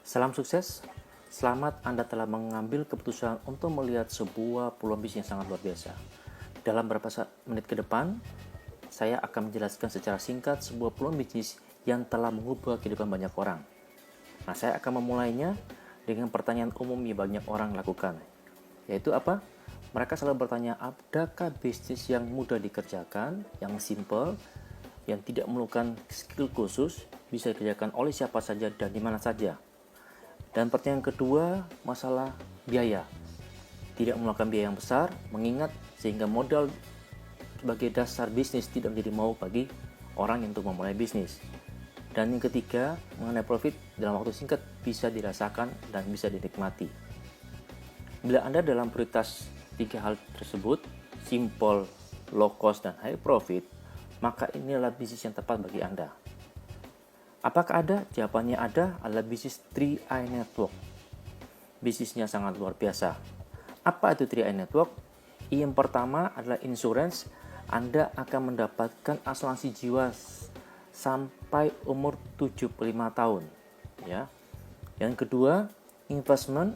Salam sukses, selamat Anda telah mengambil keputusan untuk melihat sebuah peluang bisnis yang sangat luar biasa. Dalam beberapa menit ke depan, saya akan menjelaskan secara singkat sebuah peluang bisnis yang telah mengubah kehidupan banyak orang. Nah, saya akan memulainya dengan pertanyaan umum yang banyak orang lakukan, yaitu apa? Mereka selalu bertanya, adakah bisnis yang mudah dikerjakan, yang simple, yang tidak memerlukan skill khusus, bisa dikerjakan oleh siapa saja dan di mana saja? Dan pertanyaan kedua, masalah biaya. Tidak memakan biaya yang besar, mengingat sehingga modal sebagai dasar bisnis tidak menjadi mau bagi orang yang untuk memulai bisnis. Dan yang ketiga, mengenai profit dalam waktu singkat bisa dirasakan dan bisa dinikmati. Bila Anda dalam prioritas tiga hal tersebut, simple, low cost, dan high profit, maka inilah bisnis yang tepat bagi Anda. Apakah ada? Jawabannya ada, adalah bisnis 3i Network. Bisnisnya sangat luar biasa. Apa itu 3i Network? Yang pertama adalah insurance. Anda akan mendapatkan asuransi jiwa sampai umur 75 tahun. Ya. Yang kedua, investment.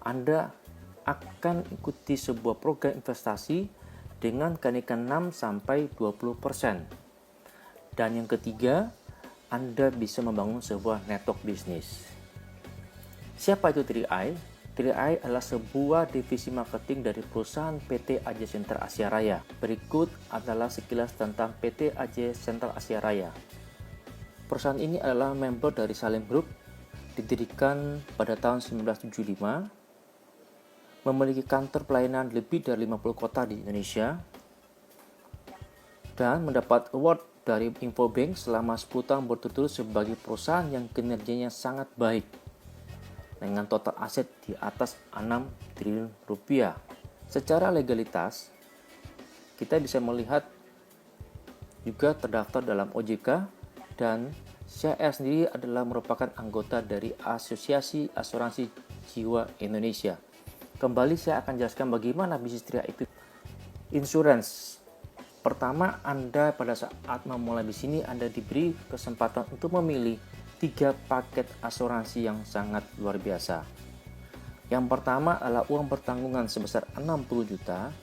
Anda akan ikuti sebuah program investasi dengan kenaikan 6-20%. Dan yang ketiga, Anda bisa membangun sebuah network bisnis. Siapa itu 3i? 3i adalah sebuah divisi marketing dari perusahaan PT AJ Center Asia Raya. Berikut adalah sekilas tentang PT AJ Center Asia Raya. Perusahaan ini adalah member dari Salim Group, didirikan pada tahun 1975, memiliki kantor pelayanan lebih dari 50 kota di Indonesia, dan mendapat award dari Infobank selama 10 tahun berturut-turut sebagai perusahaan yang kinerjanya sangat baik, dengan total aset di atas 6 triliun rupiah. Secara legalitas, kita bisa melihat juga terdaftar dalam OJK, dan CR sendiri adalah merupakan anggota dari Asosiasi Asuransi Jiwa Indonesia. Kembali saya akan jelaskan bagaimana bisnis 3i itu. Insurance. Pertama, Anda pada saat memulai di sini Anda diberi kesempatan untuk memilih 3 paket asuransi yang sangat luar biasa. Yang pertama adalah uang pertanggungan sebesar 60 juta,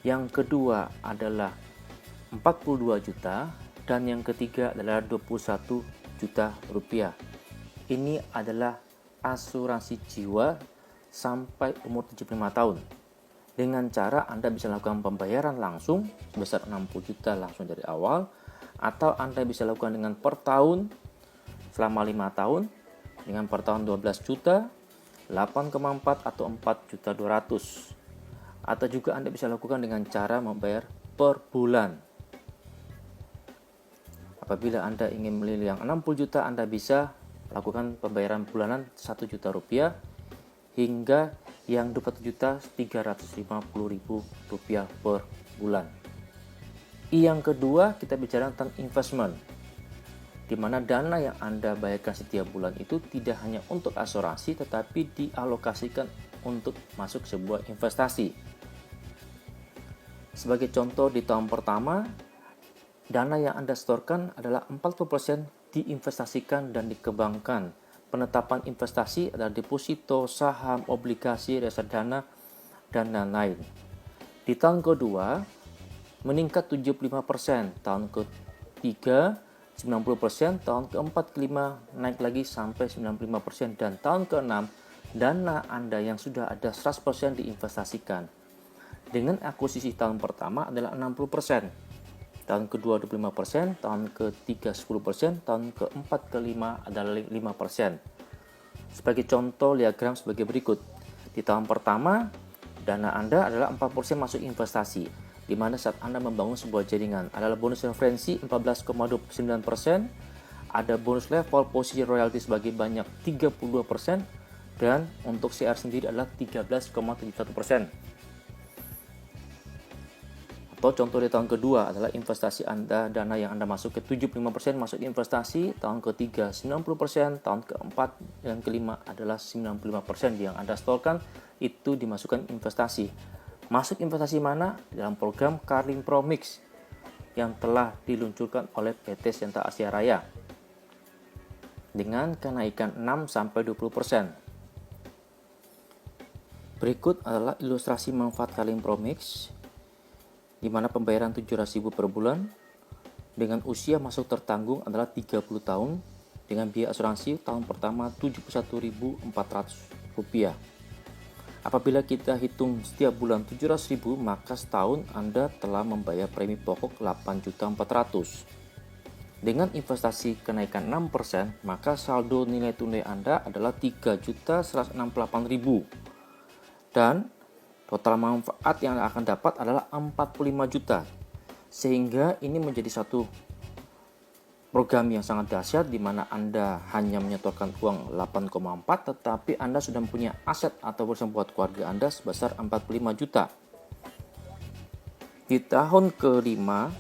yang kedua adalah 42 juta, dan yang ketiga adalah 21 juta rupiah. Ini adalah asuransi jiwa sampai umur 75 tahun. Dengan cara Anda bisa lakukan pembayaran langsung sebesar 60 juta langsung dari awal, atau Anda bisa lakukan dengan per tahun selama 5 tahun dengan per tahun 12 juta, 8,4 atau 4 juta 200. Atau juga Anda bisa lakukan dengan cara membayar per bulan. Apabila Anda ingin memilih yang 60 juta, Anda bisa lakukan pembayaran bulanan 1 juta rupiah hingga yang 20 juta 350 ribu rupiah per bulan. Yang kedua, kita bicara tentang investment, di mana dana yang Anda bayarkan setiap bulan itu tidak hanya untuk asuransi, tetapi dialokasikan untuk masuk sebuah investasi. Sebagai contoh, di tahun pertama, dana yang Anda setorkan adalah 40% diinvestasikan dan dikembangkan. Penetapan investasi adalah deposito, saham, obligasi, reksadana, dan lain-lain. Di tahun kedua, meningkat 75%, tahun ketiga 90%, tahun keempat, kelima naik lagi sampai 95%, dan tahun keenam dana Anda yang sudah ada 100% diinvestasikan. Dengan akuisisi tahun pertama adalah 60%, tahun kedua 25%, tahun ketiga 10%, tahun keempat, kelima adalah 5%. Sebagai contoh, diagram sebagai berikut. Di tahun pertama, dana Anda adalah 4% masuk investasi, di mana saat Anda membangun sebuah jaringan adalah bonus referensi 14,29%, ada bonus level posisi royalti sebagai banyak 32%, dan untuk CR sendiri adalah 13,71%. Atau contoh di tahun kedua adalah investasi Anda, dana yang Anda masuk ke 75% masuk investasi, tahun ketiga 90%, tahun keempat dan kelima adalah 95% yang Anda setorkan itu dimasukkan investasi. Masuk investasi mana? Dalam program Karlin Pro Mix yang telah diluncurkan oleh PT Center Asia Raya. dengan kenaikan 6-20%. Berikut adalah ilustrasi manfaat Kaling Promix, di mana pembayaran Rp700.000 per bulan dengan usia masuk tertanggung adalah 30 tahun dengan biaya asuransi tahun pertama Rp71.400. Apabila kita hitung setiap bulan Rp700.000, maka setahun Anda telah membayar premi pokok Rp8.400.000. Dengan investasi kenaikan 6%, maka saldo nilai tunai Anda adalah Rp3.168.000. Dan total manfaat yang akan dapat adalah 45 juta. Sehingga ini menjadi satu program yang sangat dahsyat di mana Anda hanya menyetorkan uang 8,4 tetapi Anda sudah mempunyai aset atau bersama buat keluarga Anda sebesar 45 juta. Di tahun kelima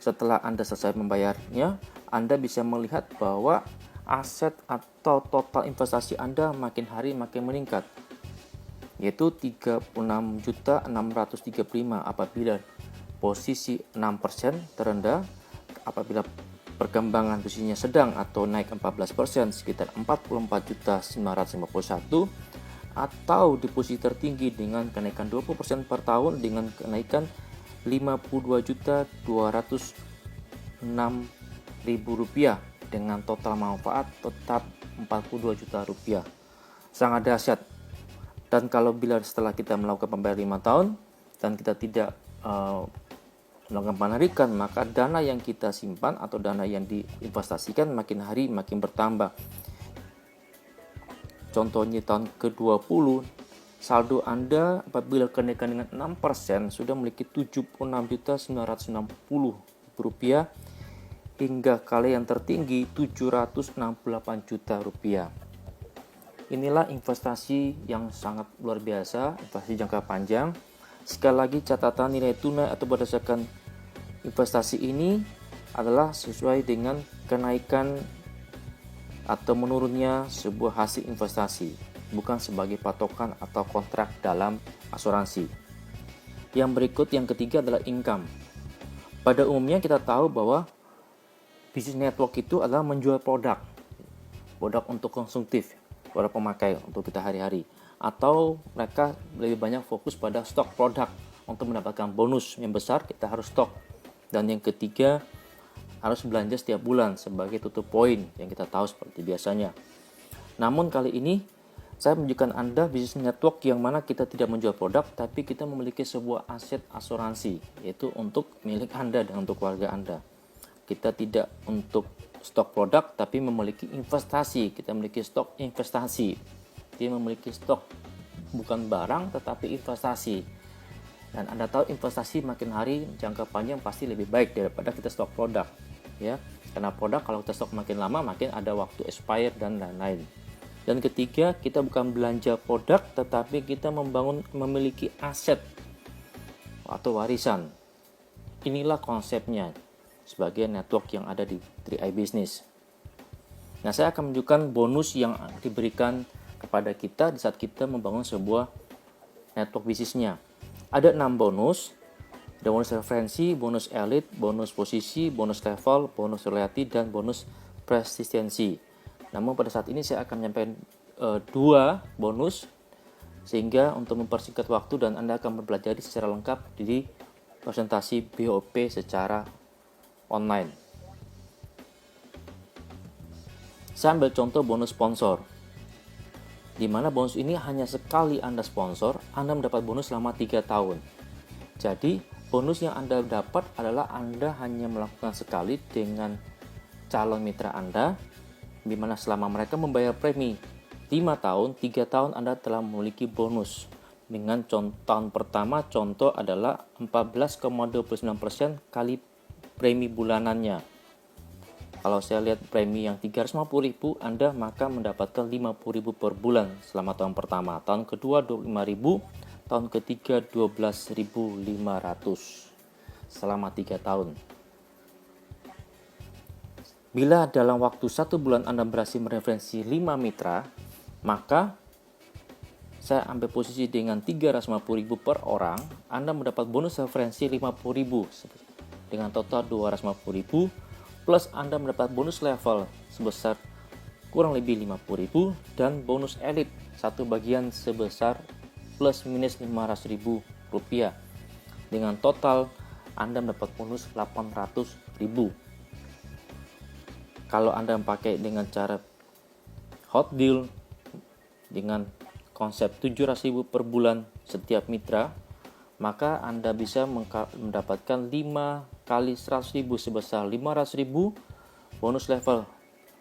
setelah Anda selesai membayarnya, Anda bisa melihat bahwa aset atau total investasi Anda makin hari makin meningkat, yaitu 36.635 apabila posisi 6% terendah. Apabila perkembangan bisnisnya sedang atau naik 14% sekitar 44.951, atau di posisi tertinggi dengan kenaikan 20% per tahun dengan kenaikan 52.206.000 rupiah dengan total manfaat tetap 42 juta rupiah. Sangat dahsyat. Dan kalau bila setelah kita melakukan pembayaran 5 tahun dan kita tidak melakukan penarikan, maka dana yang kita simpan atau dana yang diinvestasikan makin hari makin bertambah. Contohnya tahun ke-20, saldo Anda apabila kenaikan dengan 6% sudah memiliki Rp76.960 hingga kali yang tertinggi Rp768 juta. Inilah investasi yang sangat luar biasa, investasi jangka panjang. Sekali lagi catatan nilai tunai atau berdasarkan investasi ini adalah sesuai dengan kenaikan atau menurunnya sebuah hasil investasi, bukan sebagai patokan atau kontrak dalam asuransi. Yang berikut, yang ketiga adalah income. Pada umumnya kita tahu bahwa bisnis network itu adalah menjual produk untuk konsumtif, produk pemakai untuk kita hari-hari. Atau mereka lebih banyak fokus pada stok produk untuk mendapatkan bonus yang besar, kita harus stok. Dan yang ketiga, harus belanja setiap bulan sebagai tutup poin yang kita tahu seperti biasanya. Namun kali ini saya menunjukkan Anda bisnis network yang mana kita tidak menjual produk, tapi kita memiliki sebuah aset asuransi, yaitu untuk milik Anda dan untuk keluarga Anda. Kita tidak untuk stok produk, tapi memiliki investasi. Kita memiliki stok investasi. Dia memiliki stok bukan barang tetapi investasi. Dan Anda tahu investasi makin hari jangka panjang pasti lebih baik daripada kita stok produk, ya. Karena produk kalau kita stok makin lama makin ada waktu expire dan lain-lain. Dan ketiga, kita bukan belanja produk tetapi kita memiliki aset atau warisan. Inilah konsepnya sebagai network yang ada di 3i Business. Nah, saya akan menunjukkan bonus yang diberikan kepada kita di saat kita membangun sebuah network bisnisnya. Ada 6 bonus. Ada bonus referensi, bonus elite, bonus posisi, bonus level, bonus royalty, dan bonus persistensi. Namun pada saat ini saya akan menyampaikan 2 bonus, sehingga untuk mempersingkat waktu dan Anda akan mempelajari secara lengkap di presentasi BOP secara online. Saya ambil contoh bonus sponsor, di mana bonus ini hanya sekali Anda sponsor, Anda mendapat bonus selama 3 tahun. Jadi, bonus yang Anda dapat adalah Anda hanya melakukan sekali dengan calon mitra Anda, di mana selama mereka membayar premi 5 tahun, 3 tahun Anda telah memiliki bonus. Dengan tahun pertama, contoh adalah 14,29% kali premi bulanannya. Kalau saya lihat premi yang 350.000, Anda maka mendapatkan 50.000 per bulan selama tahun pertama. Tahun kedua 25.000, tahun ketiga 12.500 selama 3 tahun. Bila dalam waktu 1 bulan Anda berhasil mereferensi 5 mitra, maka saya ambil posisi dengan 350.000 per orang, Anda mendapat bonus referensi 50.000 dengan total 250.000, plus Anda mendapat bonus level sebesar kurang lebih 50.000 dan bonus elit 1 bagian sebesar plus minus 500.000 rupiah. Dengan total Anda mendapat bonus 800.000. Kalau Anda pakai dengan cara hot deal dengan konsep 700.000 per bulan setiap mitra, maka Anda bisa mendapatkan 5 kali 100.000 sebesar 500.000, bonus level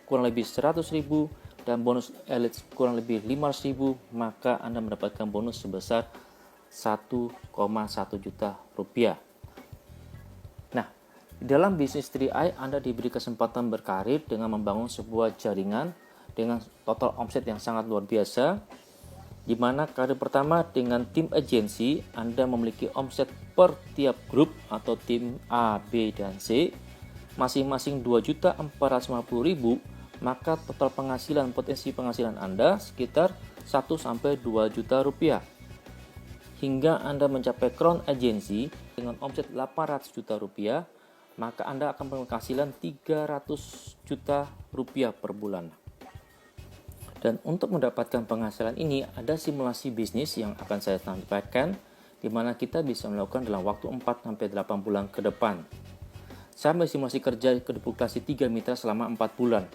kurang lebih 100.000, dan bonus elite kurang lebih 500.000, maka Anda mendapatkan bonus sebesar 1,1 juta rupiah. Nah, dalam bisnis 3i Anda diberi kesempatan berkarir dengan membangun sebuah jaringan dengan total omset yang sangat luar biasa, di mana karir pertama dengan tim agensi Anda memiliki omset per tiap grup atau tim A, B, dan C masing-masing 2.450.000, maka total penghasilan potensi penghasilan Anda sekitar 1 sampai 2 juta rupiah. Hingga Anda mencapai crown agency dengan omset 800 juta rupiah, maka Anda akan penghasilan 300 juta rupiah per bulan. Dan untuk mendapatkan penghasilan ini, ada simulasi bisnis yang akan saya sampaikan, di mana kita bisa melakukan dalam waktu 4-8 bulan ke depan. Saya simulasi kerja keduplikasi 3 mitra selama 4 bulan,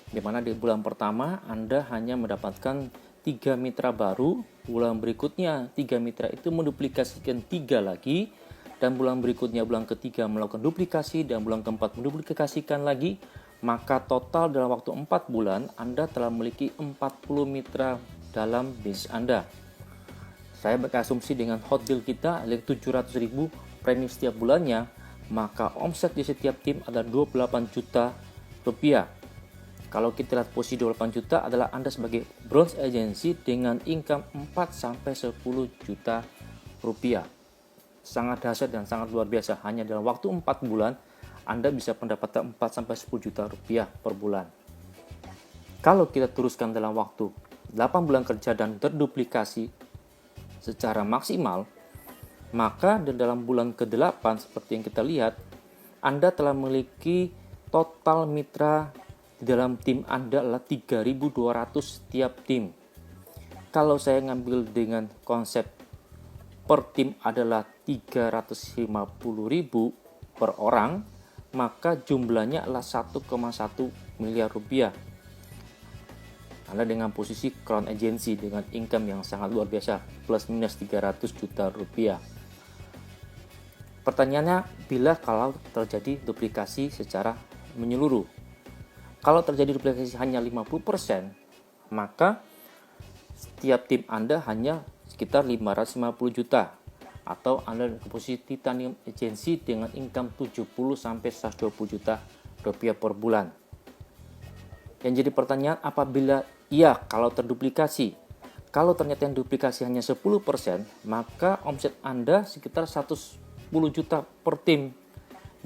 di mana di bulan pertama Anda hanya mendapatkan 3 mitra baru, bulan berikutnya 3 mitra itu menduplikasikan 3 lagi, dan bulan berikutnya bulan ketiga melakukan duplikasi, dan bulan keempat menduplikasikan lagi. Maka total dalam waktu 4 bulan Anda telah memiliki 40 mitra dalam bisnis Anda. Saya berasumsi dengan hot deal kita 700.000 premi setiap bulannya, maka omset di setiap tim adalah 28 juta rupiah. Kalau kita lihat posisi 28 juta adalah Anda sebagai bronze agency dengan income 4-10 juta rupiah. Sangat dahsyat dan sangat luar biasa. Hanya dalam waktu 4 bulan Anda bisa mendapatkan 4-10 juta rupiah per bulan. Kalau kita teruskan dalam waktu 8 bulan kerja dan terduplikasi secara maksimal, maka dalam bulan ke-8 seperti yang kita lihat, Anda telah memiliki total mitra di dalam tim Anda adalah 3.200 setiap tim. Kalau saya ngambil dengan konsep per tim adalah 350.000 per orang, maka jumlahnya adalah 1,1 miliar rupiah. Anda dengan posisi crown agency dengan income yang sangat luar biasa, plus minus 300 juta rupiah. Pertanyaannya, bila kalau terjadi duplikasi secara menyeluruh? Kalau terjadi duplikasi hanya 50%, maka setiap tim Anda hanya sekitar 550 juta. Atau Anda di posisi titanium agency dengan income 70-120 juta rupiah per bulan. Yang jadi pertanyaan, apabila kalau terduplikasi. Kalau ternyata yang duplikasi hanya 10%, maka omset Anda sekitar 110 juta per tim.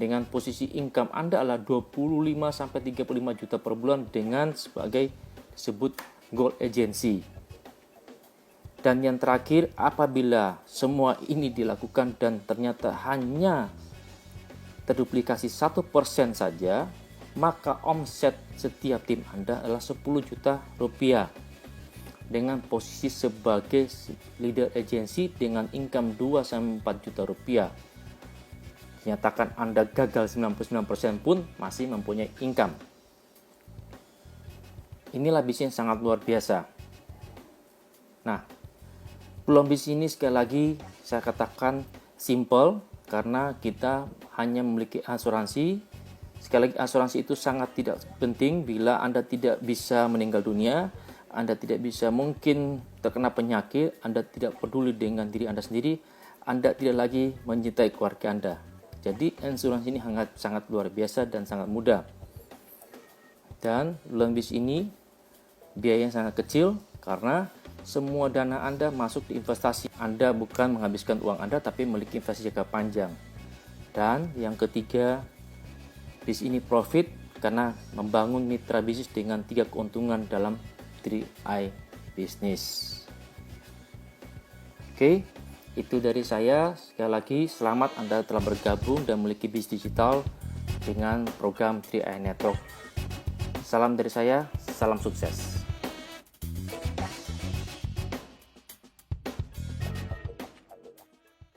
Dengan posisi income Anda adalah 25-35 juta per bulan dengan sebagai disebut gold agency. Dan yang terakhir, apabila semua ini dilakukan dan ternyata hanya terduplikasi 1% saja, maka omset setiap tim Anda adalah 10 juta rupiah. Dengan posisi sebagai leader agency dengan income 2-4 juta rupiah. Nyatakan Anda gagal 99% pun masih mempunyai income. Inilah bisnis yang sangat luar biasa. Nah, peluang bisnis ini sekali lagi saya katakan simple karena kita hanya memiliki asuransi. Sekali lagi asuransi itu sangat tidak penting bila Anda tidak bisa meninggal dunia, Anda tidak bisa mungkin terkena penyakit, Anda tidak peduli dengan diri Anda sendiri, Anda tidak lagi mencintai keluarga Anda. Jadi asuransi ini sangat luar biasa dan sangat mudah. Dan peluang bisnis ini biayanya sangat kecil karena semua dana Anda masuk di investasi. Anda bukan menghabiskan uang Anda, tapi memiliki investasi jangka panjang. Dan yang ketiga, bisnis ini profit karena membangun mitra bisnis dengan 3 keuntungan dalam 3i bisnis. Oke, itu dari saya. Sekali lagi, selamat Anda telah bergabung dan memiliki bisnis digital dengan program 3i Network. Salam dari saya. Salam sukses.